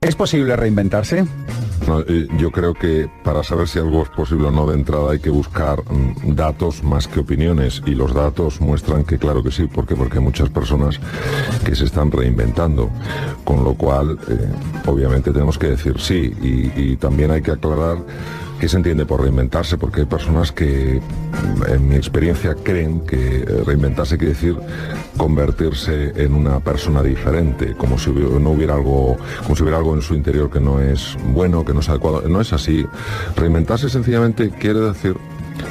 ¿Es posible reinventarse? No, yo creo que para saber si algo es posible o no de entrada hay que buscar datos más que opiniones, y los datos muestran que claro que sí. ¿Por qué? Porque hay muchas personas que se están reinventando, con lo cual obviamente tenemos que decir sí, y también hay que aclarar qué se entiende por reinventarse, porque hay personas que, en mi experiencia, creen que reinventarse quiere decir convertirse en una persona diferente, como si no hubiera algo, como si hubiera algo en su interior que no es bueno, que no es adecuado. No es así. Reinventarse sencillamente quiere decir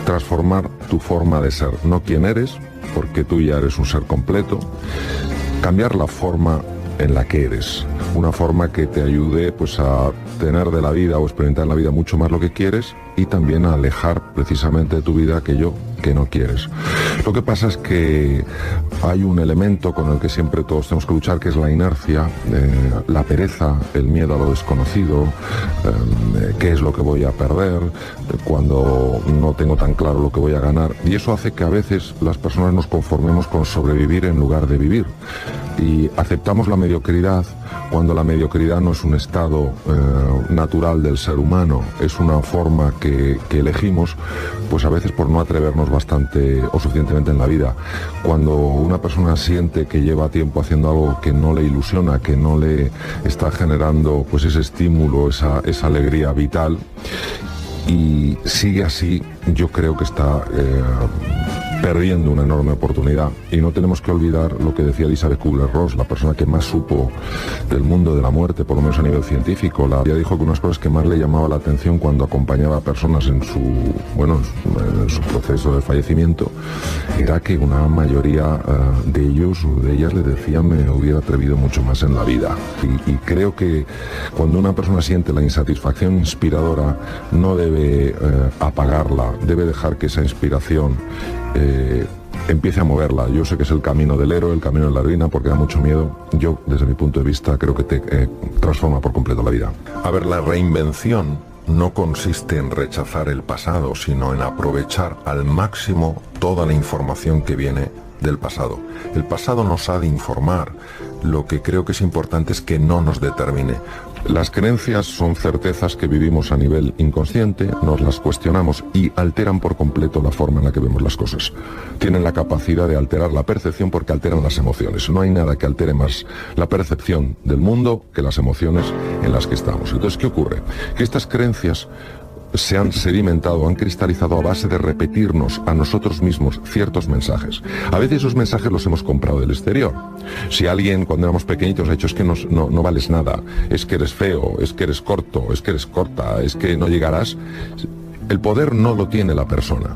transformar tu forma de ser, no quién eres, porque tú ya eres un ser completo, cambiar la forma en la que eres, una forma que te ayude pues a tener de la vida o experimentar en la vida mucho más lo que quieres, y también a alejar precisamente de tu vida aquello que no quieres. Lo que pasa es que hay un elemento con el que siempre todos tenemos que luchar, que es la inercia, la pereza, el miedo a lo desconocido, qué es lo que voy a perder, cuando no tengo tan claro lo que voy a ganar, y eso hace que a veces las personas nos conformemos con sobrevivir en lugar de vivir, y aceptamos la mediocridad cuando la mediocridad no es un estado natural del ser humano, es una forma que elegimos, pues a veces por no atrevernos bastante o suficientemente en la vida. Cuando una persona siente que lleva tiempo haciendo algo que no le ilusiona, que no le está generando pues ese estímulo, esa alegría vital, y sigue así, yo creo que está perdiendo una enorme oportunidad. Y no tenemos que olvidar lo que decía Elizabeth Kubler-Ross, la persona que más supo del mundo de la muerte, por lo menos a nivel científico. Ella dijo que unas cosas que más le llamaba la atención cuando acompañaba a personas en su proceso de fallecimiento era que una mayoría de ellos o de ellas le decían: me hubiera atrevido mucho más en la vida. Y creo que cuando una persona siente la insatisfacción inspiradora, no debe apagarla, debe dejar que esa inspiración empiece a moverla. Yo sé que es el camino del héroe, el camino de la heroína, porque da mucho miedo. Yo, desde mi punto de vista, creo que te transforma por completo la vida. A ver, la reinvención no consiste en rechazar el pasado, sino en aprovechar al máximo toda la información que viene del pasado. El pasado nos ha de informar. Lo que creo que es importante es que no nos determine. Las creencias son certezas que vivimos a nivel inconsciente, nos las cuestionamos y alteran por completo la forma en la que vemos las cosas. Tienen la capacidad de alterar la percepción porque alteran las emociones. No hay nada que altere más la percepción del mundo que las emociones en las que estamos. Entonces, ¿qué ocurre? Que estas creencias se han sedimentado, han cristalizado a base de repetirnos a nosotros mismos ciertos mensajes. A veces esos mensajes los hemos comprado del exterior. Si alguien cuando éramos pequeñitos ha dicho: es que no vales nada, es que eres feo, es que eres corto, es que eres corta, es que no llegarás. El poder no lo tiene la persona.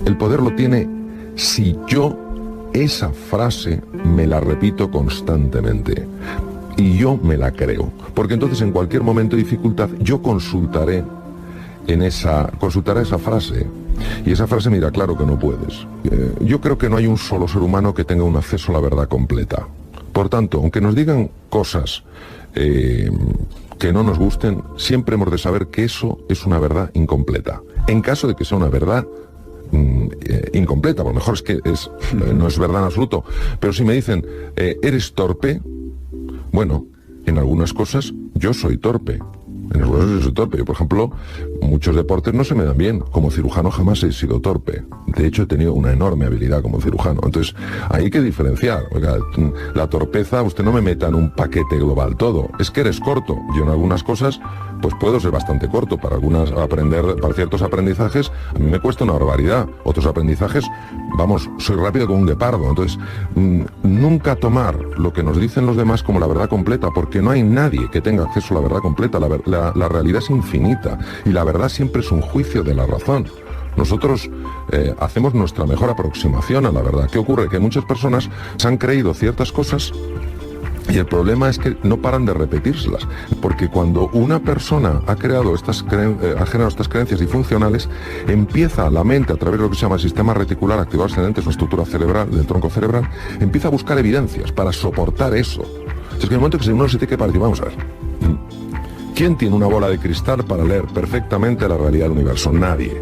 El poder lo tiene si yo esa frase me la repito constantemente. Y yo me la creo, porque entonces en cualquier momento de dificultad yo consultaré esa frase, y esa frase me dirá: claro que no puedes. Yo creo que no hay un solo ser humano que tenga un acceso a la verdad completa. Por tanto, aunque nos digan cosas que no nos gusten, siempre hemos de saber que eso es una verdad incompleta. En caso de que sea una verdad incompleta, por lo mejor es que no es verdad en absoluto, pero si me dicen eres torpe, bueno, en algunas cosas yo soy torpe. En algunas cosas yo soy torpe. Yo, por ejemplo, muchos deportes no se me dan bien. Como cirujano jamás he sido torpe. De hecho, he tenido una enorme habilidad como cirujano. Entonces, hay que diferenciar. Oiga, la torpeza, usted no me meta en un paquete global todo. Es que eres corto. Yo en algunas cosas, pues puedo ser bastante corto. Para ciertos aprendizajes, a mí me cuesta una barbaridad. Otros aprendizajes, vamos, soy rápido como un guepardo. Entonces, nunca tomar lo que nos dicen los demás como la verdad completa, porque no hay nadie que tenga acceso a la verdad completa. La realidad es infinita y la verdad siempre es un juicio de la razón. Nosotros hacemos nuestra mejor aproximación a la verdad. ¿Qué ocurre? Que muchas personas se han creído ciertas cosas y el problema es que no paran de repetírselas, porque cuando una persona ha generado estas creencias disfuncionales, empieza la mente, a través de lo que se llama el sistema reticular activado ascendente, es una estructura cerebral, del tronco cerebral, empieza a buscar evidencias para soportar eso. Es que en el momento que uno se tiene que parar, vamos a ver, ¿quién tiene una bola de cristal para leer perfectamente la realidad del universo? Nadie.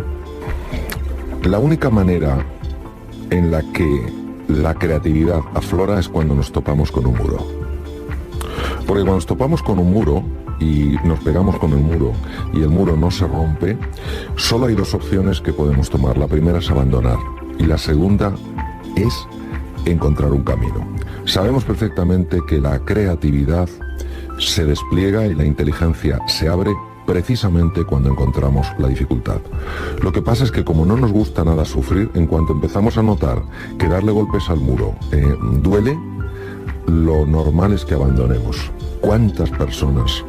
La única manera en la que la creatividad aflora es cuando nos topamos con un muro. Porque cuando nos topamos con un muro y nos pegamos con el muro y el muro no se rompe, solo hay dos opciones que podemos tomar. La primera es abandonar y la segunda es encontrar un camino. Sabemos perfectamente que la creatividad se despliega y la inteligencia se abre precisamente cuando encontramos la dificultad. Lo que pasa es que como no nos gusta nada sufrir, en cuanto empezamos a notar que darle golpes al muro duele, lo normal es que abandonemos. ¿Cuántas personas,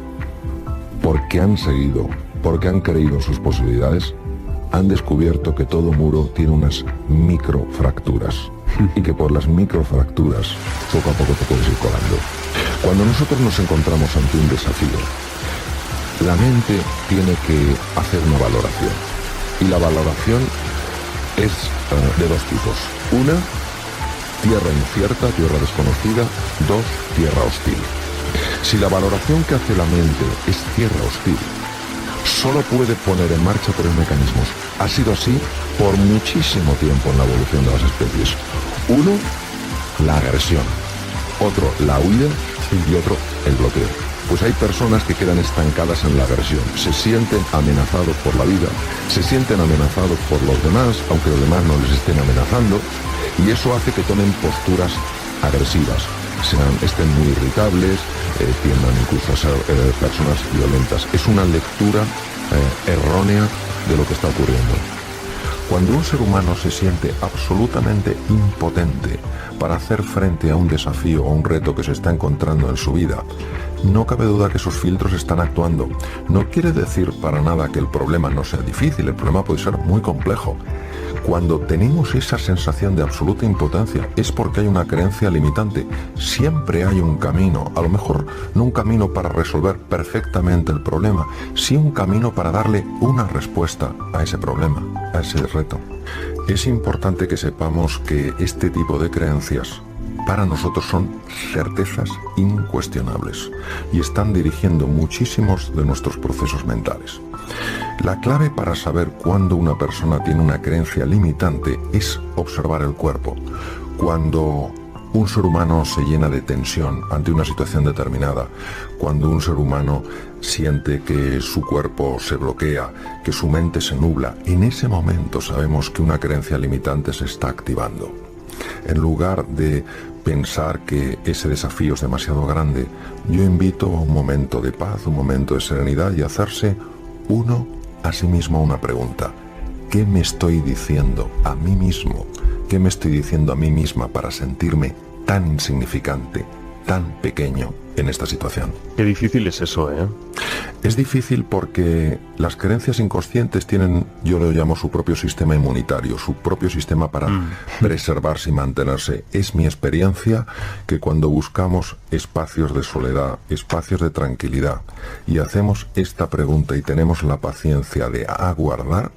porque han seguido, porque han creído en sus posibilidades, han descubierto que todo muro tiene unas microfracturas y que por las microfracturas poco a poco te puedes ir colando? Cuando nosotros nos encontramos ante un desafío, la mente tiene que hacer una valoración. Y la valoración es de dos tipos. Una, tierra incierta, tierra desconocida. Dos, tierra hostil. Si la valoración que hace la mente es tierra hostil, solo puede poner en marcha tres mecanismos. Ha sido así por muchísimo tiempo en la evolución de las especies. Uno, la agresión. Otro, la huida. Y otro, el bloqueo. Pues hay personas que quedan estancadas en la agresión, se sienten amenazados por la vida, se sienten amenazados por los demás, aunque los demás no les estén amenazando, y eso hace que tomen posturas agresivas, estén muy irritables, tiendan incluso a ser personas violentas. Es una lectura errónea de lo que está ocurriendo. Cuando un ser humano se siente absolutamente impotente para hacer frente a un desafío o un reto que se está encontrando en su vida, no cabe duda que esos filtros están actuando. No quiere decir para nada que el problema no sea difícil, el problema puede ser muy complejo. Cuando tenemos esa sensación de absoluta impotencia es porque hay una creencia limitante. Siempre hay un camino, a lo mejor no un camino para resolver perfectamente el problema, sí un camino para darle una respuesta a ese problema, a ese reto. Es importante que sepamos que este tipo de creencias para nosotros son certezas incuestionables y están dirigiendo muchísimos de nuestros procesos mentales. La clave para saber cuándo una persona tiene una creencia limitante es observar el cuerpo. Cuando un ser humano se llena de tensión ante una situación determinada, cuando un ser humano siente que su cuerpo se bloquea, que su mente se nubla, en ese momento sabemos que una creencia limitante se está activando. En lugar de pensar que ese desafío es demasiado grande, yo invito a un momento de paz, un momento de serenidad y hacerse uno a sí mismo una pregunta. ¿Qué me estoy diciendo a mí mismo? ¿Qué me estoy diciendo a mí misma para sentirme tan insignificante, tan pequeño en esta situación? Qué difícil es eso, ¿eh? Es difícil porque las creencias inconscientes tienen, yo lo llamo, su propio sistema inmunitario, su propio sistema para preservarse y mantenerse. Es mi experiencia que cuando buscamos espacios de soledad, espacios de tranquilidad, y hacemos esta pregunta y tenemos la paciencia de aguardar,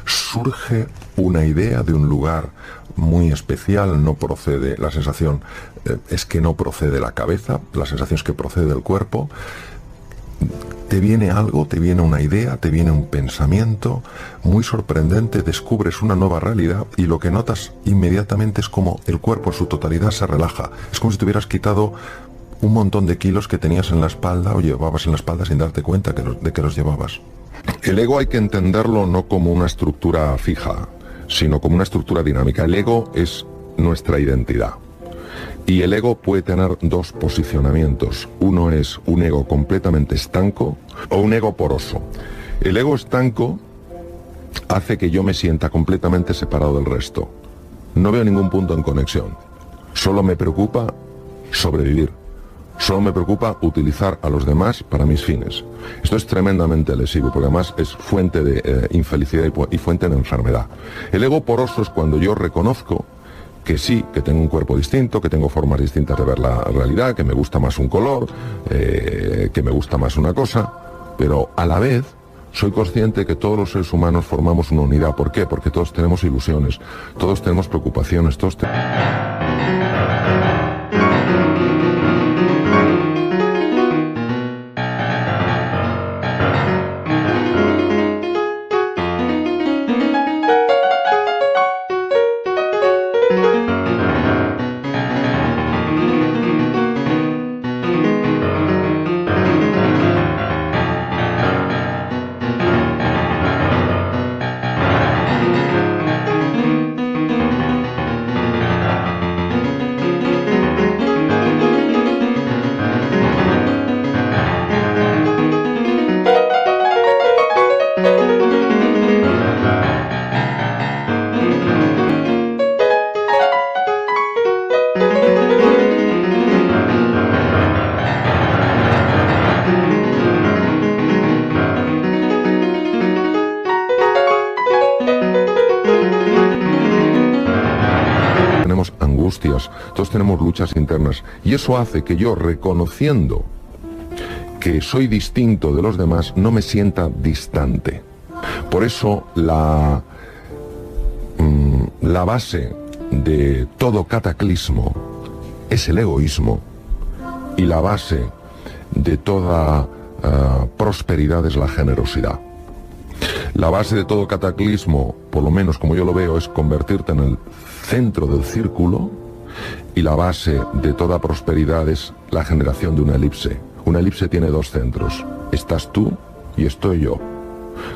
surge una idea de un lugar muy especial. No procede, la sensación es que no procede de la cabeza, la sensación es que procede del cuerpo. Te viene algo, te viene una idea, te viene un pensamiento muy sorprendente, descubres una nueva realidad y lo que notas inmediatamente es como el cuerpo en su totalidad se relaja. Es como si te hubieras quitado un montón de kilos que tenías en la espalda o llevabas en la espalda sin darte cuenta de que los llevabas. El ego hay que entenderlo no como una estructura fija, sino como una estructura dinámica. El ego es nuestra identidad. Y el ego puede tener dos posicionamientos. Uno es un ego completamente estanco o un ego poroso. El ego estanco hace que yo me sienta completamente separado del resto. No veo ningún punto en conexión. Solo me preocupa sobrevivir. Solo me preocupa utilizar a los demás para mis fines. Esto es tremendamente lesivo, porque además es fuente de infelicidad y fuente de enfermedad. El ego poroso es cuando yo reconozco que sí, que tengo un cuerpo distinto, que tengo formas distintas de ver la realidad, que me gusta más un color, que me gusta más una cosa, pero a la vez soy consciente que todos los seres humanos formamos una unidad. ¿Por qué? Porque todos tenemos ilusiones, todos tenemos preocupaciones, todos tenemos luchas internas y eso hace que yo, reconociendo que soy distinto de los demás, no me sienta distante. Por eso la base de todo cataclismo es el egoísmo y la base de toda prosperidad es la generosidad. La base de todo cataclismo, por lo menos como yo lo veo, es convertirte en el centro del círculo, y la base de toda prosperidad es la generación de una elipse. Una elipse tiene dos centros, estás tú y estoy yo.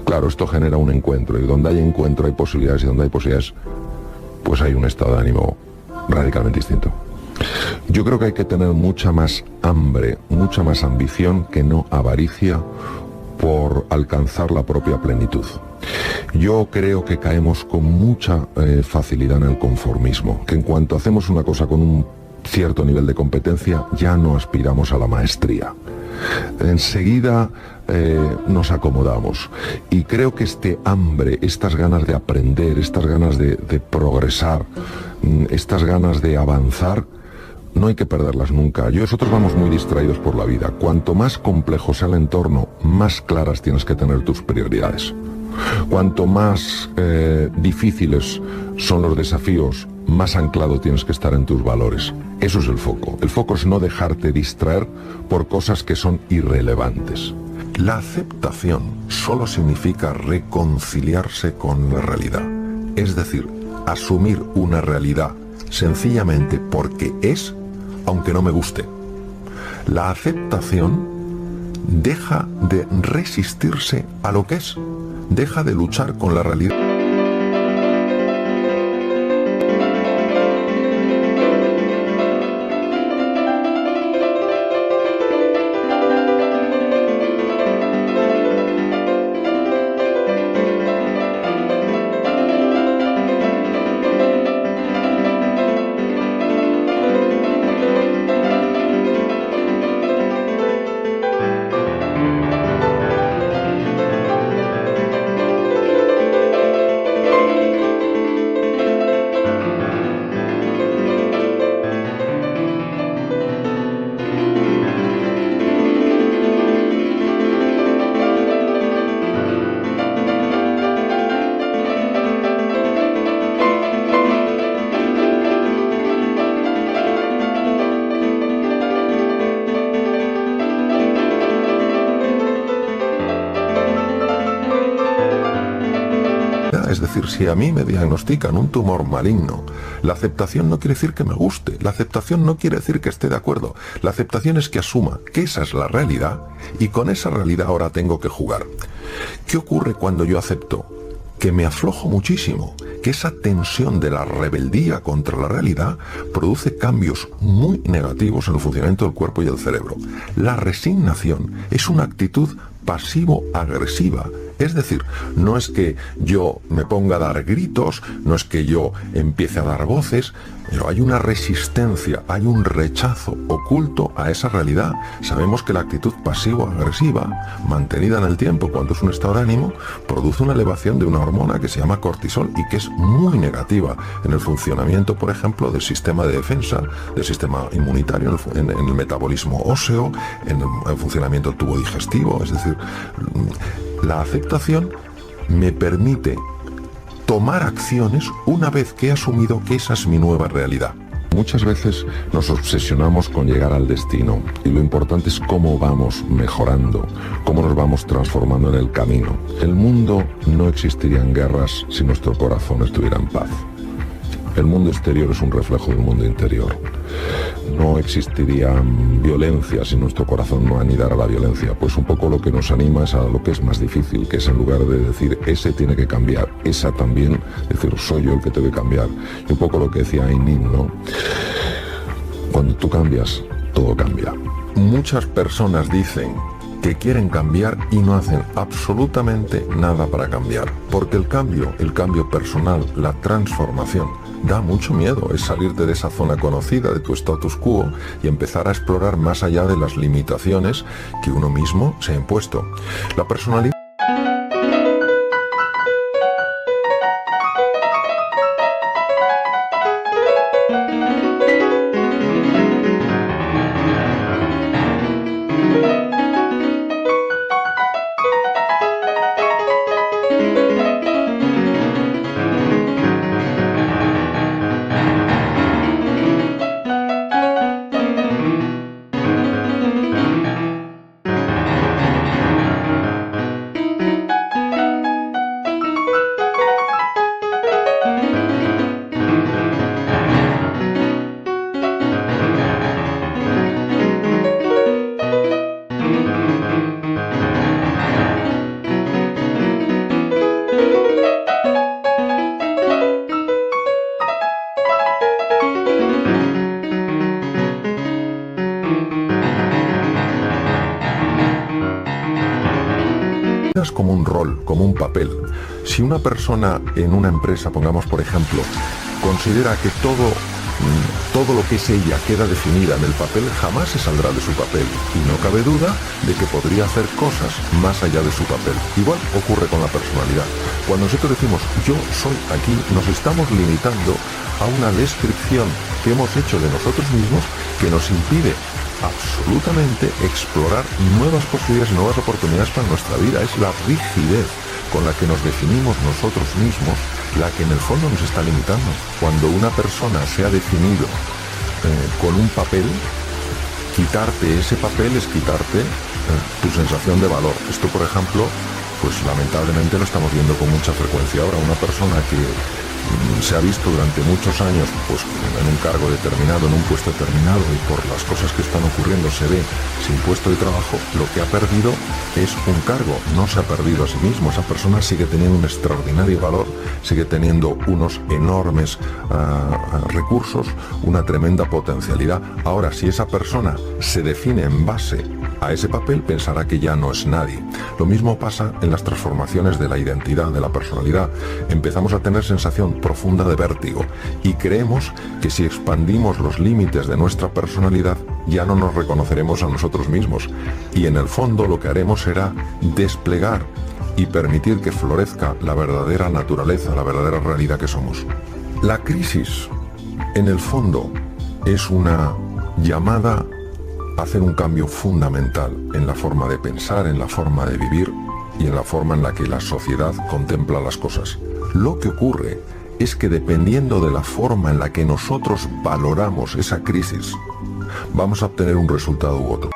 Claro, esto genera un encuentro, y donde hay encuentro hay posibilidades, y donde hay posibilidades, pues hay un estado de ánimo radicalmente distinto. Yo creo que hay que tener mucha más hambre, mucha más ambición que no avaricia por alcanzar la propia plenitud. Yo creo que caemos con mucha facilidad en el conformismo, que en cuanto hacemos una cosa con un cierto nivel de competencia ya no aspiramos a la maestría. Enseguida nos acomodamos, y creo que este hambre, estas ganas de aprender, estas ganas de progresar, estas ganas de avanzar, no hay que perderlas nunca. Nosotros vamos muy distraídos por la vida. Cuanto más complejo sea el entorno, más claras tienes que tener tus prioridades. Cuanto más difíciles son los desafíos, más anclado tienes que estar en tus valores. Eso es el foco. El foco es no dejarte distraer por cosas que son irrelevantes. La aceptación solo significa reconciliarse con la realidad. Es decir, asumir una realidad sencillamente porque es, aunque no me guste. La aceptación deja de resistirse a lo que es, deja de luchar con la realidad. Es decir, si a mí me diagnostican un tumor maligno, la aceptación no quiere decir que me guste, la aceptación no quiere decir que esté de acuerdo, la aceptación es que asuma que esa es la realidad y con esa realidad ahora tengo que jugar. ¿Qué ocurre cuando yo acepto? Que me aflojo muchísimo, que esa tensión de la rebeldía contra la realidad produce cambios muy negativos en el funcionamiento del cuerpo y del cerebro. La resignación es una actitud pasivo-agresiva. Es decir, no es que yo me ponga a dar gritos, no es que yo empiece a dar voces, pero hay una resistencia, hay un rechazo oculto a esa realidad. Sabemos que la actitud pasivo-agresiva, mantenida en el tiempo cuando es un estado de ánimo, produce una elevación de una hormona que se llama cortisol y que es muy negativa en el funcionamiento, por ejemplo, del sistema de defensa, del sistema inmunitario, en el metabolismo óseo, en el funcionamiento del tubo digestivo. Es decir, la aceptación me permite tomar acciones una vez que he asumido que esa es mi nueva realidad. Muchas veces nos obsesionamos con llegar al destino y lo importante es cómo vamos mejorando, cómo nos vamos transformando en el camino. El mundo no existiría en guerras si nuestro corazón estuviera en paz. El mundo exterior es un reflejo del mundo interior. No existiría violencia si nuestro corazón no anidara la violencia. Pues un poco lo que nos anima es a lo que es más difícil, que es en lugar de decir ese tiene que cambiar, esa también, decir soy yo el que tengo que cambiar. Y un poco lo que decía Ayn Rand, ¿no? Cuando tú cambias, todo cambia. Muchas personas dicen que quieren cambiar y no hacen absolutamente nada para cambiar. Porque el cambio personal, la transformación, da mucho miedo. Es salirte de esa zona conocida, de tu status quo, y empezar a explorar más allá de las limitaciones que uno mismo se ha impuesto. La personalidad personas como un rol, como un papel. Si una persona en una empresa, pongamos por ejemplo, considera que todo lo que es ella queda definida en el papel, jamás se saldrá de su papel, y no cabe duda de que podría hacer cosas más allá de su papel. Igual ocurre con la personalidad. Cuando nosotros decimos yo soy aquí, nos estamos limitando a una descripción que hemos hecho de nosotros mismos que nos impide absolutamente explorar nuevas posibilidades, nuevas oportunidades para nuestra vida. Es la rigidez con la que nos definimos nosotros mismos la que en el fondo nos está limitando. Cuando una persona se ha definido con un papel, quitarte ese papel es quitarte tu sensación de valor. Esto, por ejemplo, pues lamentablemente lo estamos viendo con mucha frecuencia ahora. Una persona que se ha visto durante muchos años pues en un cargo determinado, en un puesto determinado, y por las cosas que están ocurriendo se ve sin puesto de trabajo, lo que ha perdido es un cargo, no se ha perdido a sí mismo. Esa persona sigue teniendo un extraordinario valor, sigue teniendo unos enormes recursos, una tremenda potencialidad. Ahora, si esa persona se define en base a ese papel, pensará que ya no es nadie. Lo mismo pasa en las transformaciones de la identidad, de la personalidad. Empezamos a tener sensación profunda de vértigo y creemos que si expandimos los límites de nuestra personalidad ya no nos reconoceremos a nosotros mismos, y en el fondo lo que haremos será desplegar y permitir que florezca la verdadera naturaleza, la verdadera realidad que somos. La crisis, en el fondo, es una llamada a hacer un cambio fundamental en la forma de pensar, en la forma de vivir y en la forma en la que la sociedad contempla las cosas. Lo que ocurre es que dependiendo de la forma en la que nosotros valoramos esa crisis, vamos a obtener un resultado u otro.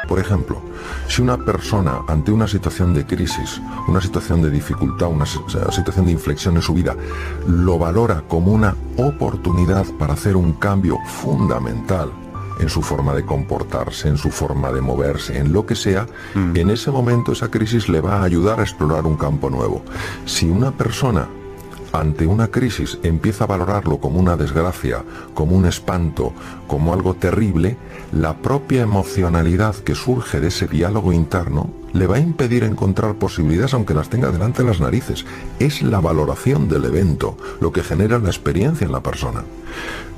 Por ejemplo, si una persona ante una situación de crisis, una situación de dificultad, una situación de inflexión en su vida, lo valora como una oportunidad para hacer un cambio fundamental en su forma de comportarse, en su forma de moverse, en lo que sea, en ese momento esa crisis le va a ayudar a explorar un campo nuevo. Si una persona ante una crisis empieza a valorarlo como una desgracia, como un espanto, como algo terrible, la propia emocionalidad que surge de ese diálogo interno le va a impedir encontrar posibilidades aunque las tenga delante de las narices. Es la valoración del evento lo que genera la experiencia en la persona.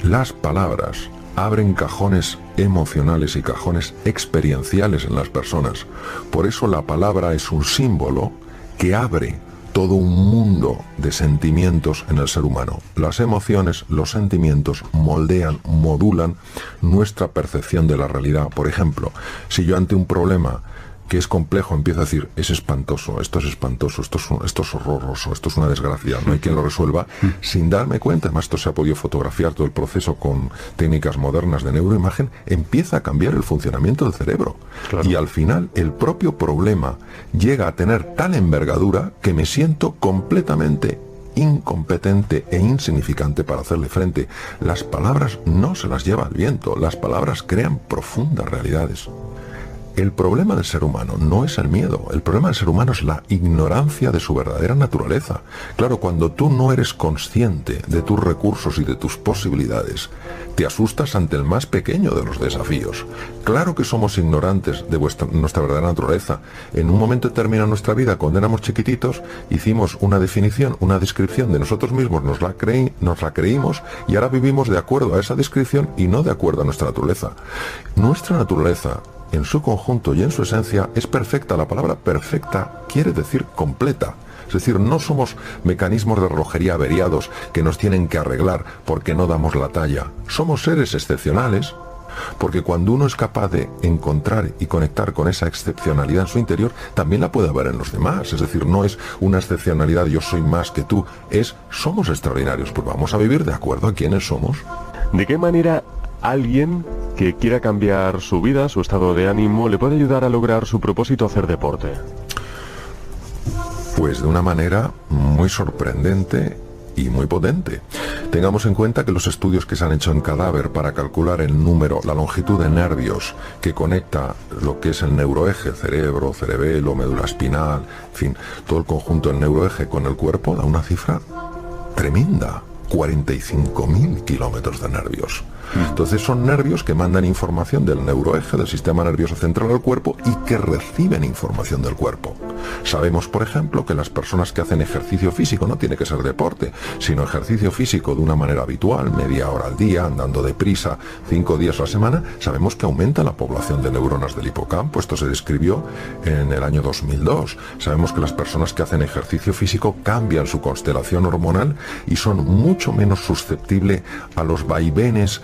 Las palabras abren cajones emocionales y cajones experienciales en las personas. Por eso la palabra es un símbolo que abre todo un mundo de sentimientos en el ser humano. Las emociones, los sentimientos moldean, modulan nuestra percepción de la realidad. Por ejemplo, si yo ante un problema que es complejo empiezo a decir, es espantoso, esto es horroroso, esto es una desgracia, no hay quien lo resuelva, sin darme cuenta, además esto se ha podido fotografiar todo el proceso con técnicas modernas de neuroimagen, empieza a cambiar el funcionamiento del cerebro. Claro. Y al final el propio problema llega a tener tal envergadura que me siento completamente incompetente e insignificante para hacerle frente. Las palabras no se las lleva el viento, las palabras crean profundas realidades. El problema del ser humano no es el miedo, el problema del ser humano es la ignorancia de su verdadera naturaleza. Claro, cuando tú no eres consciente de tus recursos y de tus posibilidades, te asustas ante el más pequeño de los desafíos. Claro que somos ignorantes de nuestra verdadera naturaleza. En un momento determinado de nuestra vida, cuando éramos chiquititos, hicimos una definición, una descripción de nosotros mismos, nos la creímos y ahora vivimos de acuerdo a esa descripción y no de acuerdo a nuestra naturaleza. Nuestra naturaleza en su conjunto y en su esencia es perfecta. La palabra perfecta quiere decir completa. Es decir, no somos mecanismos de relojería averiados que nos tienen que arreglar porque no damos la talla. Somos seres excepcionales, porque cuando uno es capaz de encontrar y conectar con esa excepcionalidad en su interior, también la puede haber en los demás. Es decir, no es una excepcionalidad, yo soy más que tú, es somos extraordinarios, pues vamos a vivir de acuerdo a quiénes somos. ¿De qué manera alguien que quiera cambiar su vida, su estado de ánimo, le puede ayudar a lograr su propósito hacer deporte? Pues de una manera muy sorprendente y muy potente. Tengamos en cuenta que los estudios que se han hecho en cadáver para calcular el número, la longitud de nervios que conecta lo que es el neuroeje, cerebro, cerebelo, médula espinal, en fin, todo el conjunto del neuroeje con el cuerpo, da una cifra tremenda. 45.000 kilómetros de nervios. Entonces son nervios que mandan información del neuroeje, del sistema nervioso central al cuerpo y que reciben información del cuerpo. Sabemos, por ejemplo, que las personas que hacen ejercicio físico, no tiene que ser deporte, sino ejercicio físico de una manera habitual, media hora al día, andando deprisa, 5 días a la semana, sabemos que aumenta la población de neuronas del hipocampo. Esto se describió en el año 2002. Sabemos que las personas que hacen ejercicio físico cambian su constelación hormonal y son mucho menos susceptibles a los vaivenes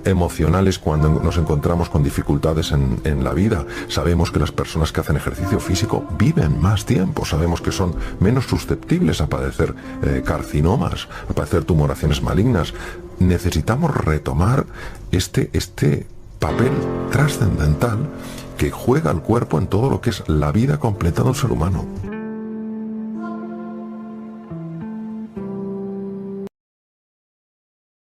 emocionales cuando nos encontramos con dificultades en la vida. Sabemos que las personas que hacen ejercicio físico viven más tiempo. Sabemos que son menos susceptibles a padecer carcinomas, a padecer tumoraciones malignas. Necesitamos retomar este papel trascendental que juega el cuerpo en todo lo que es la vida completa de un ser humano.